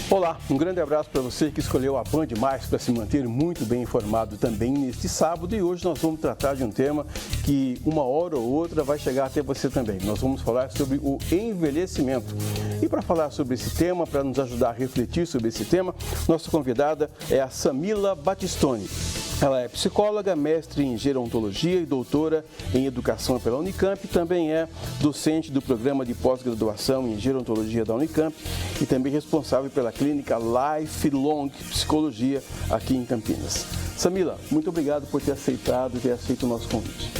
Olá, um grande abraço para você que escolheu a Band Mais para se manter muito bem informado também neste sábado. E hoje nós vamos tratar de um tema que uma hora ou outra vai chegar até você também. Nós vamos falar sobre o envelhecimento. E para falar sobre esse tema, para nos ajudar a refletir sobre esse tema, nossa convidada é a Samila Battistoni. Ela é psicóloga, mestre em gerontologia e doutora em educação pela Unicamp. Também é docente do programa de pós-graduação em gerontologia da Unicamp e também responsável pela clínica Lifelong Psicologia aqui em Campinas. Samila, muito obrigado por ter aceito o nosso convite.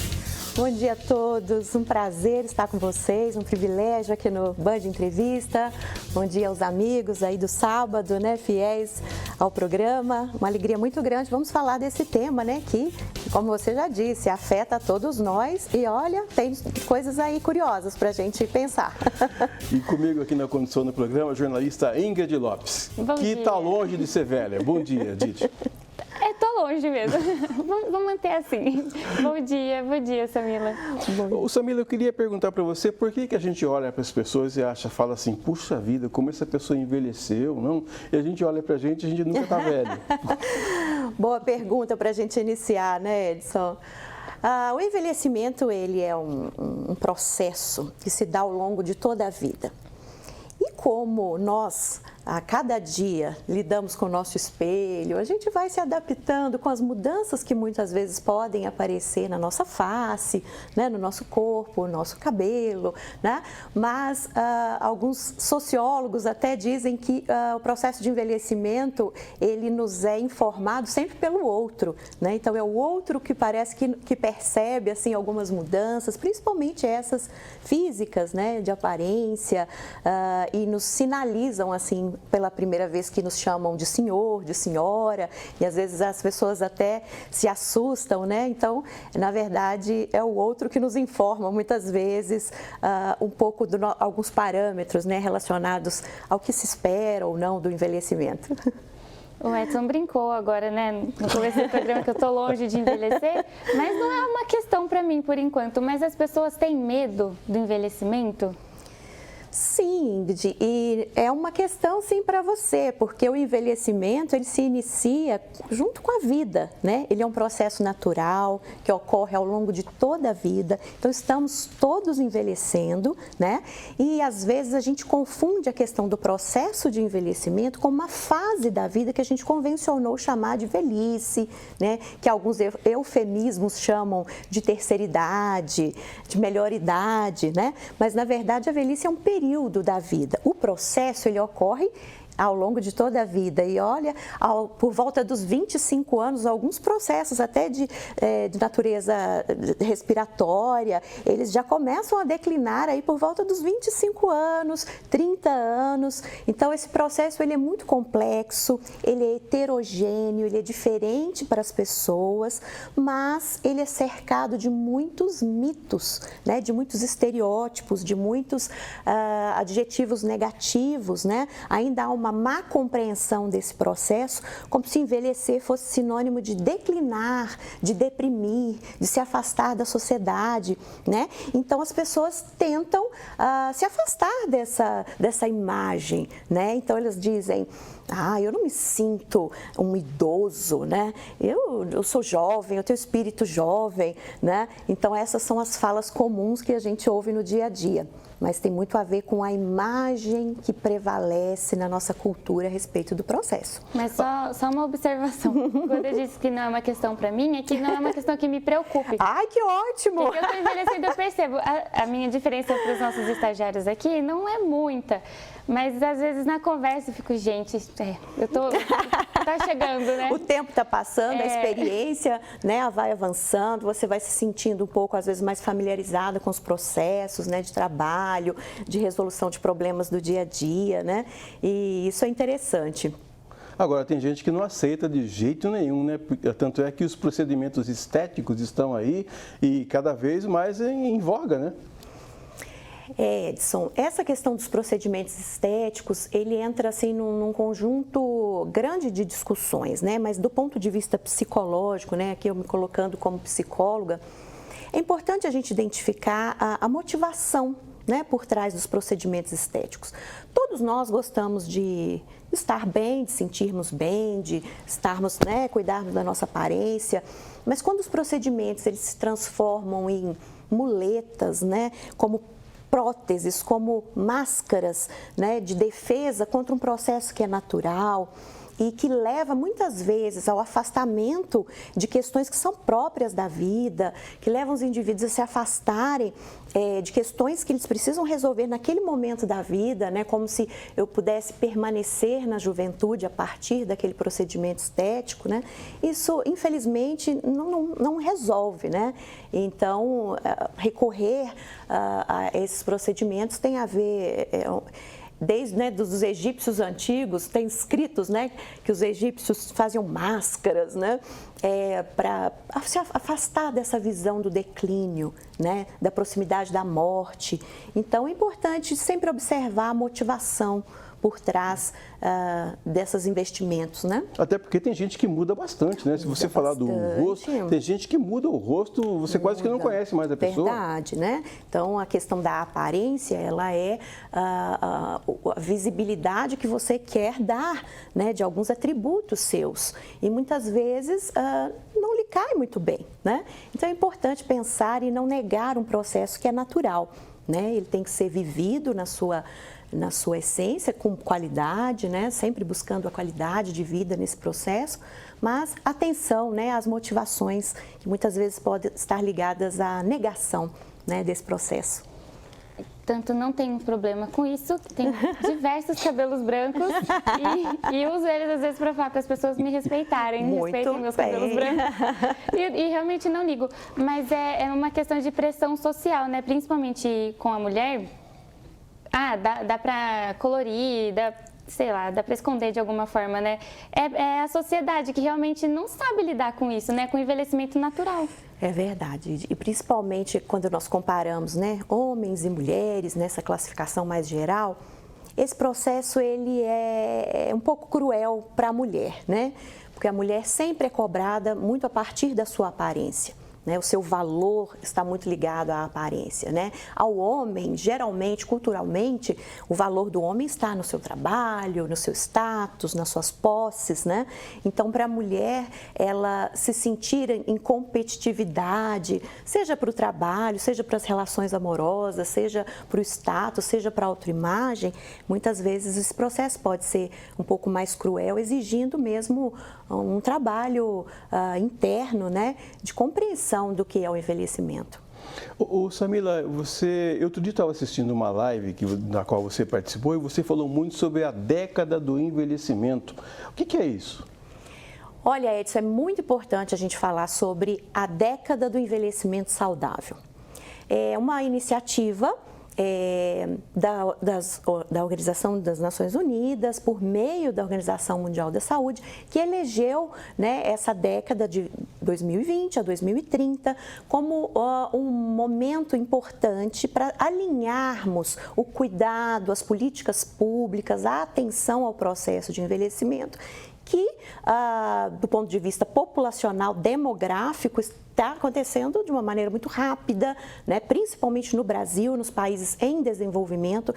Bom dia a todos, um prazer estar com vocês, um privilégio aqui no Band Entrevista. Bom dia aos amigos aí do sábado, né, fiéis ao programa. Uma alegria muito grande. Vamos falar desse tema, né, que, como você já disse, afeta a todos nós e olha, tem coisas aí curiosas para a gente pensar. E comigo aqui na condução do programa, a jornalista Ingrid Lopes, que está longe de ser velha. Bom dia, Didi. Tô longe mesmo. Vamos manter assim. Bom dia, Samila. Samila, eu queria perguntar para você por que a gente olha para as pessoas e fala assim, puxa vida, como essa pessoa envelheceu, não? E a gente olha para a gente nunca está velho. Boa pergunta para a gente iniciar, né, Edson? O envelhecimento, ele é um processo que se dá ao longo de toda a vida. E como nós, a cada dia, lidamos com o nosso espelho, a gente vai se adaptando com as mudanças que muitas vezes podem aparecer na nossa face, né, no nosso corpo, no nosso cabelo, né? Mas alguns sociólogos até dizem que o processo de envelhecimento, ele nos é informado sempre pelo outro, né? Então é o outro que parece que percebe assim, algumas mudanças, principalmente essas físicas, né, de aparência, e nos sinalizam assim pela primeira vez que nos chamam de senhor, de senhora, e às vezes as pessoas até se assustam, né? Então, na verdade, é o outro que nos informa muitas vezes um pouco de alguns parâmetros, né, relacionados ao que se espera ou não do envelhecimento. O Edson brincou agora, né, no começo do programa, que eu tô longe de envelhecer, mas não é uma questão para mim por enquanto, mas as pessoas têm medo do envelhecimento? Sim, Ingrid, e é uma questão sim para você, porque o envelhecimento ele se inicia junto com a vida, né? Ele é um processo natural que ocorre ao longo de toda a vida, então estamos todos envelhecendo, né? E às vezes a gente confunde a questão do processo de envelhecimento com uma fase da vida que a gente convencionou chamar de velhice, né? Que alguns eufemismos chamam de terceira idade, de melhor idade, né? Mas na verdade a velhice é um período da vida. O processo, ele ocorre ao longo de toda a vida e olha, por volta dos 25 anos, alguns processos até de natureza respiratória, eles já começam a declinar aí por volta dos 25 anos, 30 anos. Então, esse processo ele é muito complexo, ele é heterogêneo, ele é diferente para as pessoas, mas ele é cercado de muitos mitos, né, de muitos estereótipos, de muitos adjetivos negativos, né? Ainda há uma má compreensão desse processo, como se envelhecer fosse sinônimo de declinar, de deprimir, de se afastar da sociedade, né? Então as pessoas tentam se afastar dessa imagem, né? Então elas dizem, eu não me sinto um idoso, né? Eu sou jovem, eu tenho espírito jovem, né? Então essas são as falas comuns que a gente ouve no dia a dia. Mas tem muito a ver com a imagem que prevalece na nossa cultura a respeito do processo. Mas só uma observação. Quando eu disse que não é uma questão para mim, é que não é uma questão que me preocupe. Ai, que ótimo! Porque eu estou envelhecendo, eu percebo. A minha diferença para os nossos estagiários aqui não é muita. Mas às vezes na conversa eu fico, gente, tá chegando, né? O tempo tá passando, a experiência, né, vai avançando, você vai se sentindo um pouco, às vezes, mais familiarizada com os processos, né, de trabalho, de resolução de problemas do dia a dia, né? E isso é interessante. Agora, tem gente que não aceita de jeito nenhum, né? Tanto é que os procedimentos estéticos estão aí e cada vez mais em voga, né? Edson, essa questão dos procedimentos estéticos, ele entra assim num conjunto grande de discussões, né? Mas do ponto de vista psicológico, né? Aqui eu me colocando como psicóloga, é importante a gente identificar a motivação né, por trás dos procedimentos estéticos. Todos nós gostamos de estar bem, de sentirmos bem, de estarmos, né, cuidarmos da nossa aparência, mas quando os procedimentos eles se transformam em muletas, né, como próteses, como máscaras, né, de defesa contra um processo que é natural e que leva muitas vezes ao afastamento de questões que são próprias da vida, que levam os indivíduos a se afastarem de questões que eles precisam resolver naquele momento da vida, né? Como se eu pudesse permanecer na juventude a partir daquele procedimento estético, né? Isso, infelizmente, não resolve, né? Então, recorrer a esses procedimentos tem a ver... Desde, né, dos egípcios antigos, tem escritos, né, que os egípcios faziam máscaras, né, para se afastar dessa visão do declínio, né, da proximidade da morte. Então, é importante sempre observar a motivação por trás desses investimentos, né? Até porque tem gente que muda bastante, né? Se você falar do rosto, tem gente que muda o rosto, você quase que não conhece mais a pessoa. Verdade, né? Então, a questão da aparência, ela é a visibilidade que você quer dar, né, de alguns atributos seus. E muitas vezes não lhe cai muito bem, né? Então, é importante pensar e não negar um processo que é natural, né? Ele tem que ser vivido na sua essência, com qualidade, né? Sempre buscando a qualidade de vida nesse processo, mas atenção, né, às motivações que muitas vezes podem estar ligadas à negação, né, desse processo. Tanto não tenho problema com isso, tenho diversos cabelos brancos e uso eles às vezes para falar para as pessoas me respeitarem, respeitem meus cabelos brancos. E realmente não ligo, mas é uma questão de pressão social, né? Principalmente com a mulher. Dá para colorir, sei lá, dá para esconder de alguma forma, né? É a sociedade que realmente não sabe lidar com isso, né? Com o envelhecimento natural. É verdade, e principalmente quando nós comparamos, né, homens e mulheres nessa classificação mais geral, esse processo ele é um pouco cruel para a mulher, né? Porque a mulher sempre é cobrada muito a partir da sua aparência. Né, o seu valor está muito ligado à aparência, né? Ao homem, geralmente, culturalmente, o valor do homem está no seu trabalho, no seu status, nas suas posses, né? Então, para a mulher, ela se sentir em competitividade, seja para o trabalho, seja para as relações amorosas, seja para o status, seja para a autoimagem, muitas vezes esse processo pode ser um pouco mais cruel, exigindo mesmo um trabalho interno, né, de compreensão do que é o envelhecimento. Samila, eu outro dia estava assistindo uma live na qual você participou e você falou muito sobre a década do envelhecimento. O que é isso? Olha, Edson, é muito importante a gente falar sobre a década do envelhecimento saudável. É uma iniciativa da Organização das Nações Unidas, por meio da Organização Mundial da Saúde, que elegeu, né, essa década de 2020 a 2030 como um momento importante para alinharmos o cuidado, as políticas públicas, a atenção ao processo de envelhecimento, que, do ponto de vista populacional, demográfico, está acontecendo de uma maneira muito rápida, né? Principalmente no Brasil, nos países em desenvolvimento.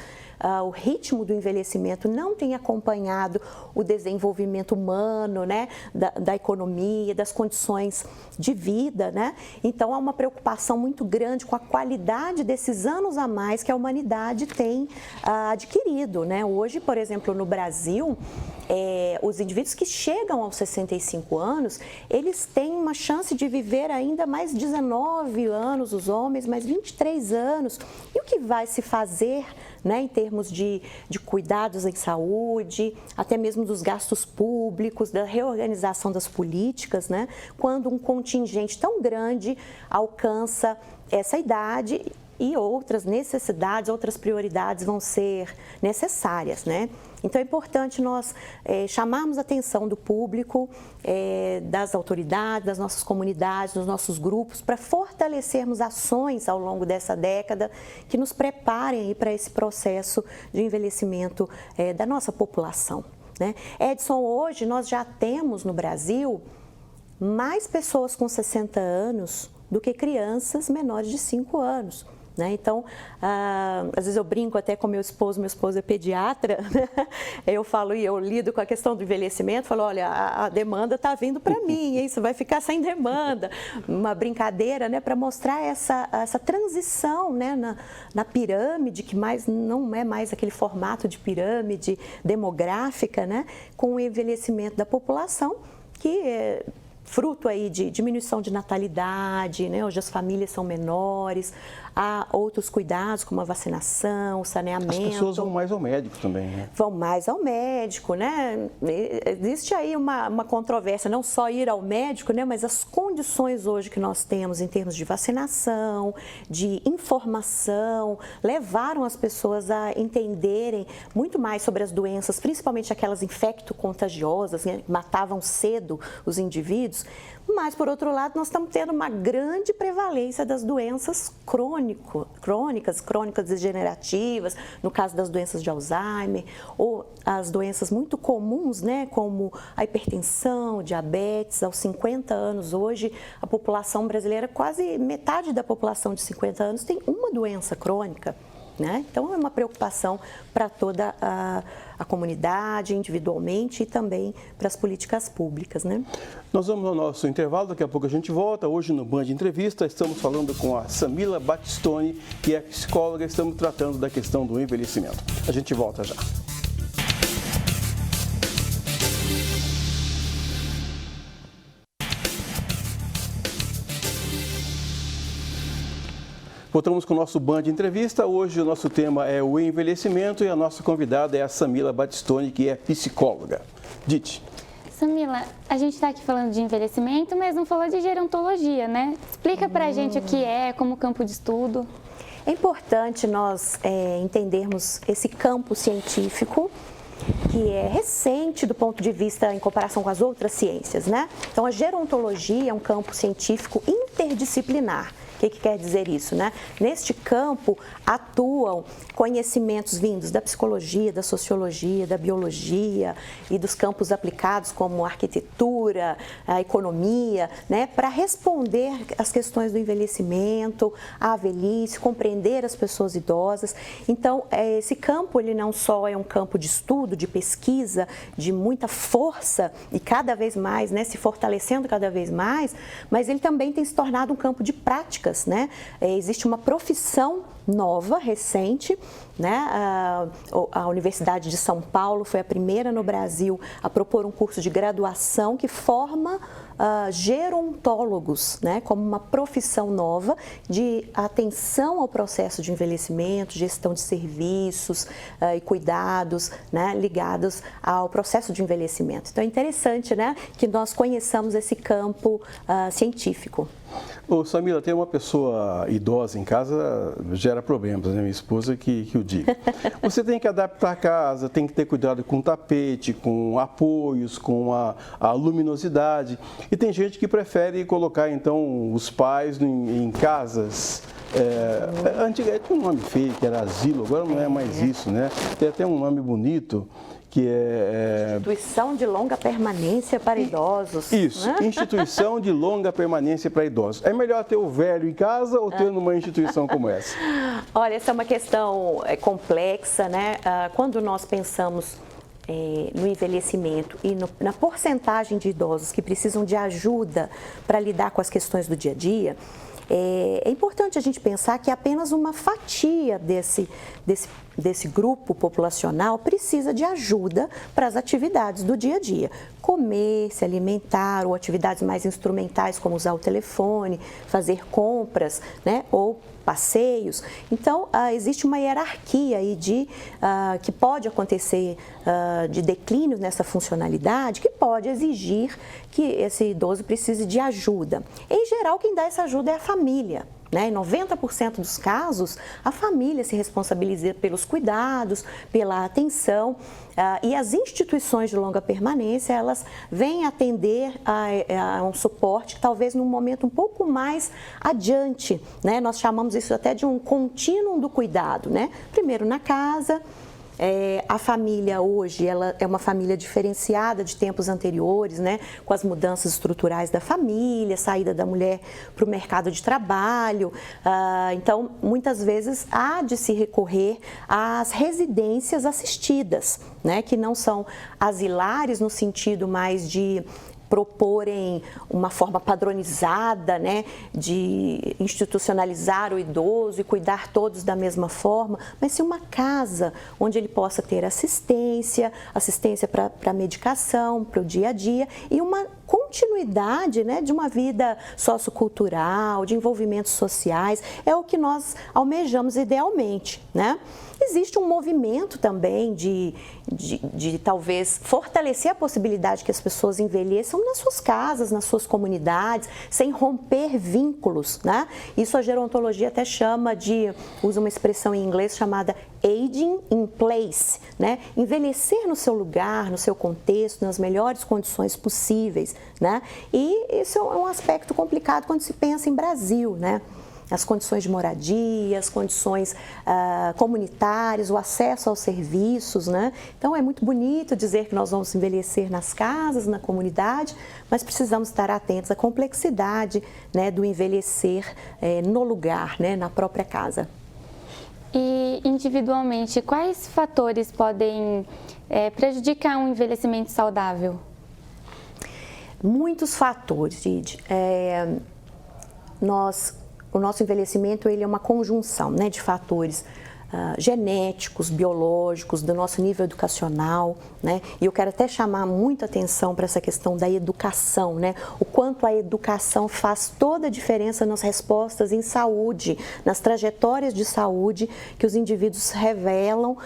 O ritmo do envelhecimento não tem acompanhado o desenvolvimento humano, né? Da economia, das condições de vida, né? Então, há uma preocupação muito grande com a qualidade desses anos a mais que a humanidade tem adquirido, né? Hoje, por exemplo, no Brasil, os indivíduos que chegam aos 65 anos, eles têm uma chance de viver ainda mais 19 anos, os homens, mais 23 anos. E o que vai se fazer, né, em termos de cuidados em saúde, até mesmo dos gastos públicos, da reorganização das políticas, né, quando um contingente tão grande alcança essa idade e outras necessidades, outras prioridades vão ser necessárias, né? Então, é importante nós chamarmos a atenção do público, das autoridades, das nossas comunidades, dos nossos grupos, para fortalecermos ações ao longo dessa década que nos preparem para esse processo de envelhecimento da nossa população, né? Edson, hoje nós já temos no Brasil mais pessoas com 60 anos do que crianças menores de 5 anos. né? Então, às vezes eu brinco até com meu esposo é pediatra, né? Eu lido com a questão do envelhecimento, falo, olha, a demanda está vindo para mim, hein? Isso vai ficar sem demanda. Uma brincadeira, né, para mostrar essa transição, né, na pirâmide, que não é mais aquele formato de pirâmide demográfica, né, com o envelhecimento da população, que é fruto aí de diminuição de natalidade, né? Hoje as famílias são menores, há outros cuidados como a vacinação, o saneamento. As pessoas vão mais ao médico também, né? Vão mais ao médico, né? Existe aí uma controvérsia, não só ir ao médico, né? Mas as condições hoje que nós temos em termos de vacinação, de informação, levaram as pessoas a entenderem muito mais sobre as doenças, principalmente aquelas infecto-contagiosas, né? Que matavam cedo os indivíduos. Mas, por outro lado, nós estamos tendo uma grande prevalência das doenças crônicas degenerativas, no caso das doenças de Alzheimer, ou as doenças muito comuns, né, como a hipertensão, diabetes. Aos 50 anos, hoje, a população brasileira, quase metade da população de 50 anos tem uma doença crônica, né? Então, é uma preocupação para toda a comunidade, individualmente, e também para as políticas públicas, né? Nós vamos ao nosso intervalo, daqui a pouco a gente volta. Hoje no Band Entrevista estamos falando com a Samila Battistoni, que é psicóloga, estamos tratando da questão do envelhecimento. A gente volta já. Voltamos com o nosso Band Entrevista. Hoje o nosso tema é o envelhecimento e a nossa convidada é a Samila Battistoni, que é psicóloga. Dite. Samila, a gente está aqui falando de envelhecimento, mas não falou de gerontologia, né? Explica pra gente o que é, como campo de estudo. É importante nós entendermos esse campo científico, que é recente do ponto de vista em comparação com as outras ciências, né? Então, a gerontologia é um campo científico interdisciplinar. O que quer dizer isso, né? Neste campo atuam conhecimentos vindos da psicologia, da sociologia, da biologia e dos campos aplicados como a arquitetura, a economia, né? Para responder às questões do envelhecimento, à velhice, compreender as pessoas idosas. Então, esse campo, ele não só é um campo de estudo, de pesquisa, de muita força e cada vez mais, né? Se fortalecendo cada vez mais, mas ele também tem se tornado um campo de prática. Né? Existe uma profissão nova, recente, né? A Universidade de São Paulo foi a primeira no Brasil a propor um curso de graduação que forma gerontólogos, né? Como uma profissão nova de atenção ao processo de envelhecimento, gestão de serviços e cuidados, né? Ligados ao processo de envelhecimento. Então é interessante, né? Que nós conheçamos esse campo científico. Ô, Samila, tem uma pessoa idosa em casa, gera problemas, né? Minha esposa que o diga. Você tem que adaptar a casa, tem que ter cuidado com o tapete, com apoios, com a luminosidade. E tem gente que prefere colocar, então, os pais em casas. Antigamente tinha um nome feio, que era asilo, agora não é mais isso, né? Tem até um nome bonito, que é... Instituição de longa permanência para idosos. Isso, né? Instituição de longa permanência para idosos. É melhor ter o velho em casa ou ter numa instituição como essa? Olha, essa é uma questão complexa, né? Quando nós pensamos no envelhecimento e na porcentagem de idosos que precisam de ajuda para lidar com as questões do dia a dia, é importante a gente pensar que apenas uma fatia desse grupo populacional precisa de ajuda para as atividades do dia a dia. Comer, se alimentar, ou atividades mais instrumentais como usar o telefone, fazer compras, né, ou passeios. Então, existe uma hierarquia aí que pode acontecer de declínio nessa funcionalidade, que pode exigir que esse idoso precise de ajuda. Em geral, quem dá essa ajuda é a família. Em 90% dos casos, a família se responsabiliza pelos cuidados, pela atenção, e as instituições de longa permanência, elas vêm atender a um suporte, talvez num momento um pouco mais adiante, né? Nós chamamos isso até de um contínuo do cuidado, né? Primeiro na casa, A família hoje, ela é uma família diferenciada de tempos anteriores, né? Com as mudanças estruturais da família, saída da mulher para o mercado de trabalho. Então, muitas vezes há de se recorrer às residências assistidas, né? Que não são asilares no sentido mais de proporem uma forma padronizada, né, de institucionalizar o idoso e cuidar todos da mesma forma, mas sim uma casa onde ele possa ter assistência para medicação, para o dia a dia e uma continuidade, né, de uma vida sociocultural, de envolvimentos sociais, é o que nós almejamos idealmente, né? Existe um movimento também de talvez fortalecer a possibilidade que as pessoas envelheçam nas suas casas, nas suas comunidades, sem romper vínculos, né? Isso a gerontologia até usa uma expressão em inglês chamada aging in place, né? Envelhecer no seu lugar, no seu contexto, nas melhores condições possíveis, né? E isso é um aspecto complicado quando se pensa em Brasil, né? As condições de moradia, as condições comunitárias, o acesso aos serviços, né? Então é muito bonito dizer que nós vamos envelhecer nas casas, na comunidade, mas precisamos estar atentos à complexidade, né, do envelhecer no lugar, né, na própria casa. E individualmente, quais fatores podem prejudicar um envelhecimento saudável? Muitos fatores, Didi. O nosso envelhecimento ele é uma conjunção, né, de fatores genéticos, biológicos, do nosso nível educacional, né? E eu quero até chamar muita atenção para essa questão da educação, né? O quanto a educação faz toda a diferença nas respostas em saúde, nas trajetórias de saúde que os indivíduos revelam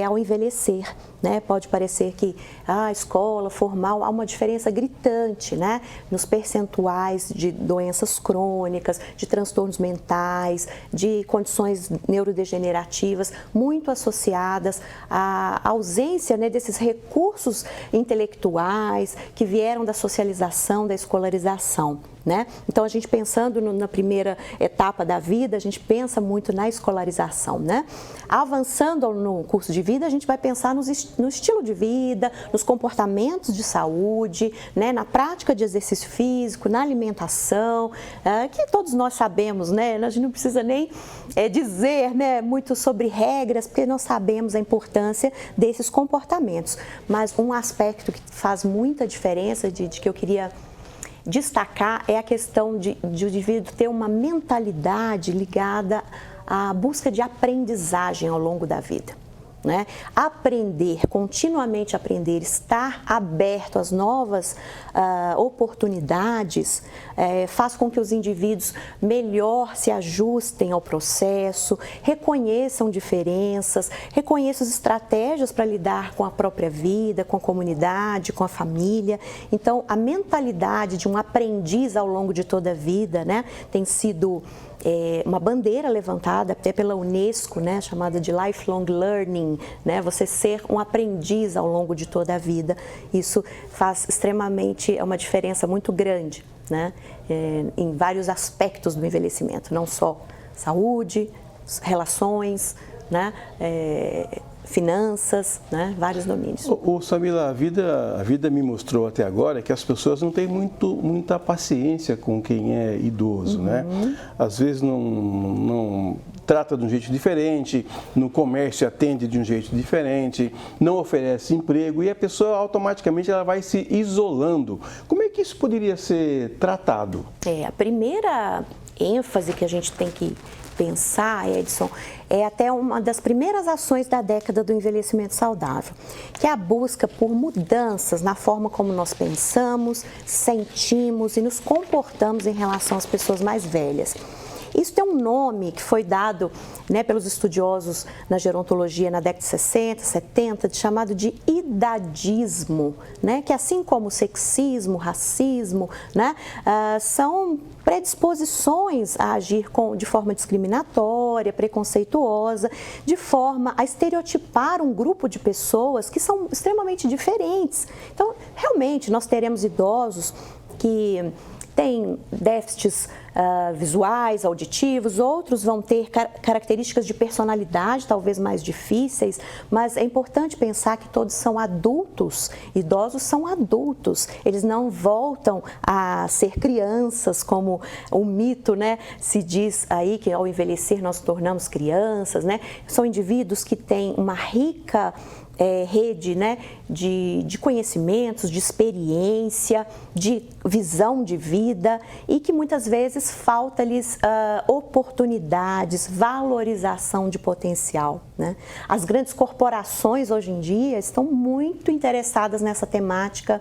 ao envelhecer, né? Pode parecer que a escola formal há uma diferença gritante, né? Nos percentuais de doenças crônicas, de transtornos mentais, de condições neurodegenerativas, muito associadas à ausência, né, desses recursos intelectuais que vieram da socialização, da escolarização, né? Então, a gente pensando na primeira etapa da vida, a gente pensa muito na escolarização, né? Avançando no curso de vida, a gente vai pensar no estilo de vida, nos comportamentos de saúde, né? Na prática de exercício físico, na alimentação, que todos nós sabemos, né? A gente não precisa nem dizer, né, muito sobre regras, porque nós sabemos a importância desses comportamentos. Mas um aspecto que faz muita diferença, de que eu queria destacar, é a questão de o indivíduo ter uma mentalidade ligada à busca de aprendizagem ao longo da vida, né? Aprender, continuamente aprender, estar aberto às novas oportunidades, faz com que os indivíduos melhor se ajustem ao processo, reconheçam diferenças, reconheçam estratégias para lidar com a própria vida, com a comunidade, com a família. Então, a mentalidade de um aprendiz ao longo de toda a vida, né, tem sido uma bandeira levantada até pela Unesco, né, chamada de lifelong learning, né, você ser um aprendiz ao longo de toda a vida. Isso faz extremamente, uma diferença muito grande, né, em vários aspectos do envelhecimento, não só saúde, relações, né, finanças, né, vários domínios. Samila, a vida me mostrou até agora que as pessoas não têm muita paciência com quem é idoso, né? Às vezes não trata de um jeito diferente, no comércio atende de um jeito diferente, não oferece emprego e a pessoa automaticamente ela vai se isolando. Como é que isso poderia ser tratado? A primeira ênfase que a gente tem que pensar, Edson, é até uma das primeiras ações da década do envelhecimento saudável, que é a busca por mudanças na forma como nós pensamos, sentimos e nos comportamos em relação às pessoas mais velhas. Isso tem um nome que foi dado, né, pelos estudiosos na gerontologia na década de 60, 70, chamado de idadismo, né, que assim como o sexismo, racismo, né, são predisposições a agir de forma discriminatória, preconceituosa, de forma a estereotipar um grupo de pessoas que são extremamente diferentes. Então, realmente, nós teremos idosos que têm déficits visuais, auditivos, outros vão ter características de personalidade talvez mais difíceis, mas é importante pensar que todos são adultos, idosos são adultos, eles não voltam a ser crianças, como o mito, né, se diz aí que ao envelhecer nós tornamos crianças, né? São indivíduos que têm uma rica rede, né, de conhecimentos, de experiência, de visão de vida e que muitas vezes falta-lhes oportunidades, valorização de potencial, né? As grandes corporações hoje em dia estão muito interessadas nessa temática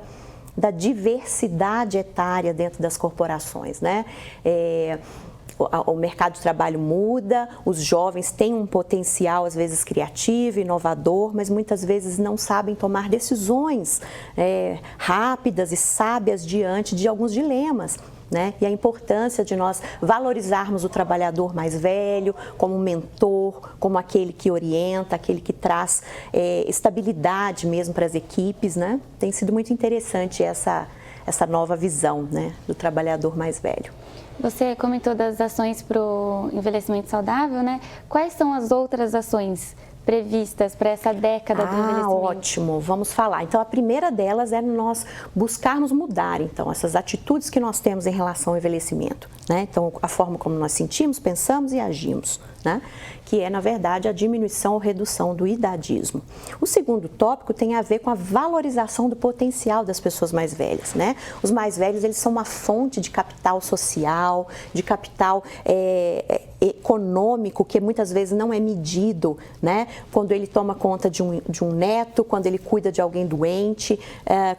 da diversidade etária dentro das corporações, né? O mercado de trabalho muda, os jovens têm um potencial às vezes criativo, inovador, mas muitas vezes não sabem tomar decisões rápidas e sábias diante de alguns dilemas, né? E a importância de nós valorizarmos o trabalhador mais velho como mentor, como aquele que orienta, aquele que traz estabilidade mesmo para as equipes, né? Tem sido muito interessante essa nova visão, né, do trabalhador mais velho. Você comentou das ações para o envelhecimento saudável, né? Quais são as outras ações previstas para essa década do envelhecimento? Ótimo, vamos falar. Então, a primeira delas é nós buscarmos mudar, então, essas atitudes que nós temos em relação ao envelhecimento, né? Então, a forma como nós sentimos, pensamos e agimos, né? Que é, na verdade, a diminuição ou redução do idadismo. O segundo tópico tem a ver com a valorização do potencial das pessoas mais velhas, né? Os mais velhos, eles são uma fonte de capital social, de capital econômico, que muitas vezes não é medido, né? Quando ele toma conta de um neto, quando ele cuida de alguém doente,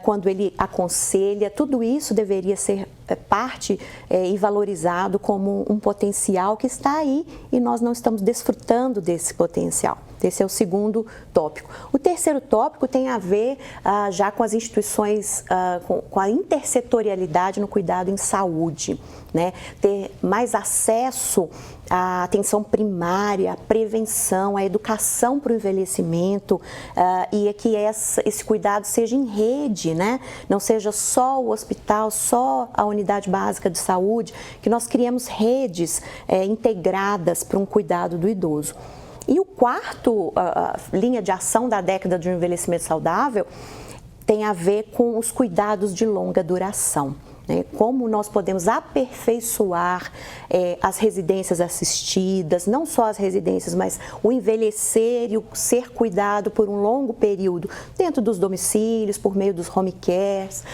quando ele aconselha, tudo isso deveria ser parte e valorizado como um potencial que está aí e nós não estamos desfrutando desse potencial. Esse é o segundo tópico. O terceiro tópico tem a ver já com as instituições, com a intersetorialidade no cuidado em saúde, né? Ter mais acesso à atenção primária, à prevenção, à educação para o envelhecimento e que esse cuidado seja em rede, né? Não seja só o hospital, só a unidade básica de saúde, que nós criemos redes integradas para um cuidado do idoso. E o quarto linha de ação da década de um envelhecimento saudável tem a ver com os cuidados de longa duração, né? Como nós podemos aperfeiçoar as residências assistidas, não só as residências, mas o envelhecer e o ser cuidado por um longo período dentro dos domicílios, por meio dos home cares,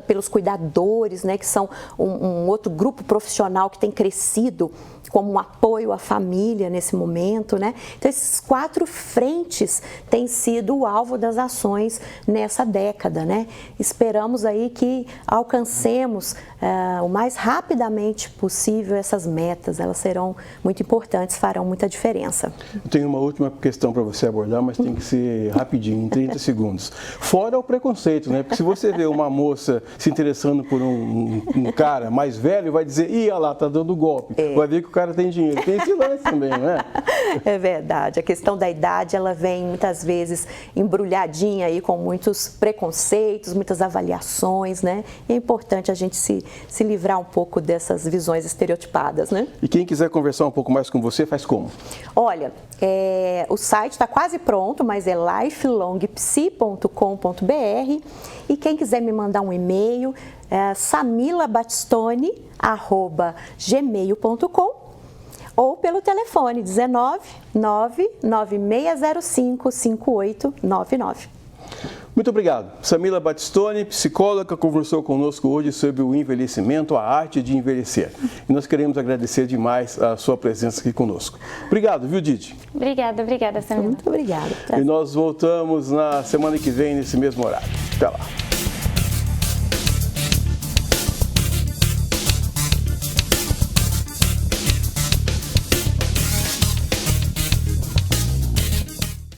pelos cuidadores, né, que são um outro grupo profissional que tem crescido como um apoio à família nesse momento, né? Então, esses 4 frentes têm sido o alvo das ações nessa década, né? Esperamos aí que alcancemos o mais rapidamente possível essas metas. Elas serão muito importantes, farão muita diferença. Eu tenho uma última questão para você abordar, mas tem que ser rapidinho, em 30 segundos. Fora o preconceito, né? Porque se você vê uma moça se interessando por um cara mais velho, vai dizer, ih, olha lá, tá dando golpe. Vai ver que o cara tem dinheiro. Tem esse lance também, não é? É verdade. A questão da idade, ela vem muitas vezes embrulhadinha aí com muitos preconceitos, muitas avaliações, né? E é importante a gente se livrar um pouco dessas visões estereotipadas, né? E quem quiser conversar um pouco mais com você, faz como? Olha, o site está quase pronto, mas é lifelongpsi.com.br e quem quiser me mandar um e-mail é samilabatistone@gmail.com ou pelo telefone 19 99605 5899. Muito obrigado. Samila Batistone, psicóloga, conversou conosco hoje sobre o envelhecimento, a arte de envelhecer. E nós queremos agradecer demais a sua presença aqui conosco. Obrigado, viu, Didi? Obrigada, Samila. Muito obrigada. E nós voltamos na semana que vem, nesse mesmo horário. Até lá.